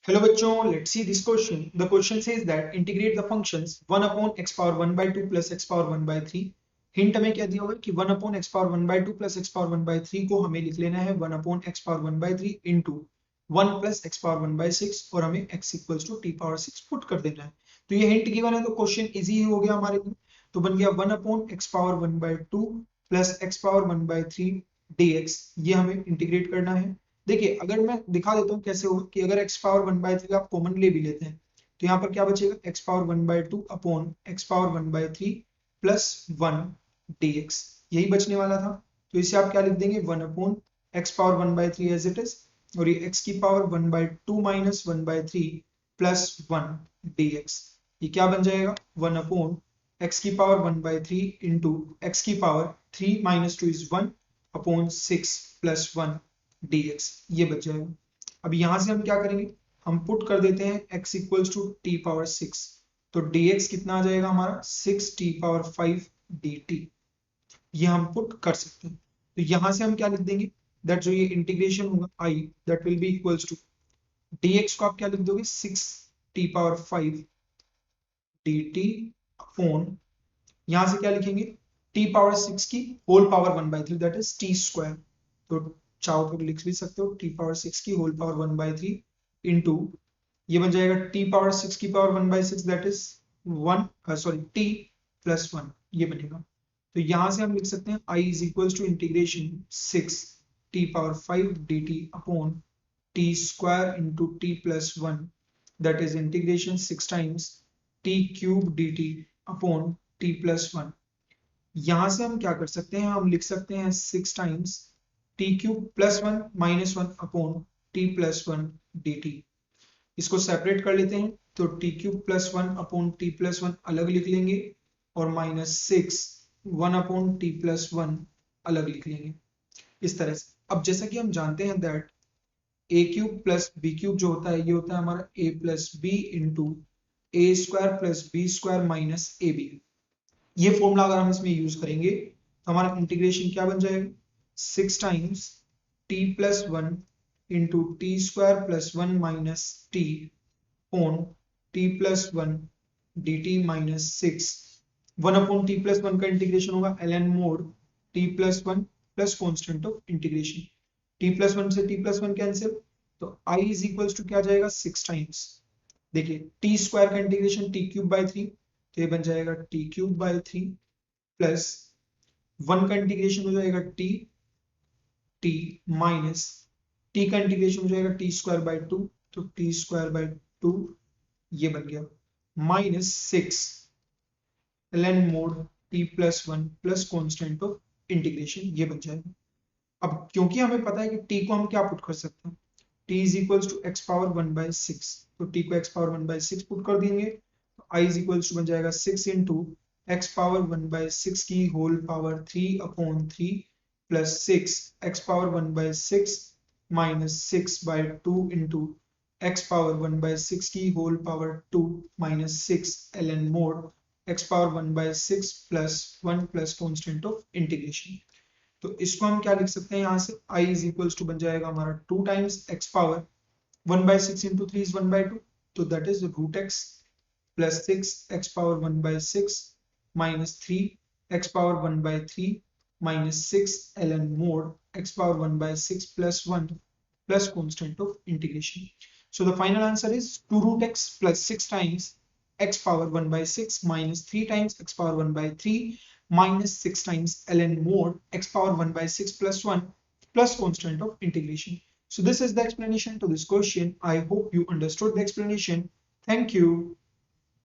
Hello बच्चों, let's see this question. The question says that integrate the functions 1 upon x power 1 by 2 plus x power 1 by 3. Hint हमें क्या दिया हुआ है कि 1 upon x power 1 by 2 plus x power 1 by 3 को हमें लिख लेना है 1 upon x power 1 by 3 into 1 plus x power 1 by 6 और हमें x equals to t power 6 put कर देना है. तो ये हिंट गिवन है तो क्वेश्चन इजी हो गया हमारे लिए. तो बन गया 1 upon x power 1 by 2 plus x power 1 by 3 dx. ये हमें इंटीग्रेट करना है. देखिए अगर मैं दिखा देता हूँ कैसे होगा कि अगर x पावर 1 बाय 3 आप कॉमन ले भी लेते हैं तो यहाँ पर क्या बचेगा x power 1 by 2 upon x power 1 by 3 plus 1 dx. यही बचने वाला था. तो इसे आप क्या लिख देंगे 1 upon x power 1 by 3 as it is और ये x की power 1 by 2 minus 1 by 3 plus 1 dx. ये क्या बन जाएगा 1 अपॉन x की पावर 1 बाय 3 इंटू x की power 3 minus 2 is 1 upon 6 plus 1 dx. ये बच जाएगा. अब यहां से हम क्या करेंगे, हम पुट कर देते हैं x equals to T power 6. तो dx कितना आ जाएगा हमारा 6 टी पावर 5 dt. ये हम पुट कर सकते हैं. तो यहां से हम क्या लिख देंगे दैट जो ये इंटीग्रेशन होगा i that will be equals to dx को आप क्या लिख दोगे 6 टी पावर 5 dt अपॉन यहां से क्या लिखेंगे t पावर 6 की whole power 1 by 3 that is t square. तो चाहो तो लिख भी सकते हो t पावर 6 की होल पावर 1 बाय 3 इंटू ये बन जाएगा t पावर 6 की power 1 by 6 that is 1 sorry t plus 1. ये बनेगा. तो यहां से हम लिख सकते हैं i is equals to integration 6 t power 5 dt upon t square into t plus 1 that is integration 6 times t cube dt upon t plus 1. यहां से हम क्या कर सकते हैं, हम लिख सकते हैं 6 times T cube plus 1 minus 1 upon T plus 1 dt. इसको सेपरेट कर लेते हैं तो T cube plus 1 upon T plus 1 अलग लिख लेंगे और माइनस 6 1 अपॉन टी प्लस 1 अलग लिख लेंगे इस तरह से. अब जैसा कि हम जानते हैं that A cube plus B cube जो होता है ये होता है हमारा A plus B into A square plus B square minus A B. ये फॉर्मूला अगर हम इसमें यूज करेंगे तो हमारा इंटीग्रेशन क्या बन जाएगा 6 times t plus 1 into T square plus 1 minus T upon T plus 1 dt minus 6. 1 upon T plus 1 का इंटीग्रेशन होगा ln mode t plus 1 plus constant of integration. t plus 1 से t प्लस 1 कैंसिल तो i is equals to क्या जाएगा 6 times. देखिए T square का integration T cube by 3 तो ये बन जाएगा टी क्यूब बाई 3 प्लस 1 का इंटीग्रेशन हो जाएगा टी टी माइनस टी का इंटीग्रेशन हो जाएगा टी स्क्वायर बाई 2 तो टी स्क्वायर बाई 2 ये बन गया minus 6 ln mode T plus 1 plus constant of integration. ये बन जाएगा. अब क्योंकि हमें पता है कि t को हम क्या पुट कर सकते हैं t is equals to x power 1 by 6 तो t को x पावर 1 बाई 6 पुट कर देंगे तो i इज इक्वल्स टू बन जाएगा 6 इंटू x पावर 1 बाई 6 की whole power 3 upon 3 plus 6 x power 1 by 6 minus 6 by 2 into x power 1 by 6 की whole power 2 minus 6 ln mod x power 1 by 6 plus 1 plus constant of integration. तो इसको हम क्या लिख सकते हैं यहाँ से i इज इक्वल्स टू बन जाएगा हमारा 2 times x power 1 by 6 into 3 is 1 by 2 तो that is root x plus 6 x power 1 by 6 minus 3 x power 1 by 3 minus 6 ln mod x power 1 by 6 plus 1 plus constant of integration. So the final answer is 2 root x plus 6 times x power 1 by 6 minus 3 times x power 1 by 3 minus 6 times ln mod x power 1 by 6 plus 1 plus constant of integration. So this is the explanation to this question. I hope you understood the explanation. Thank you.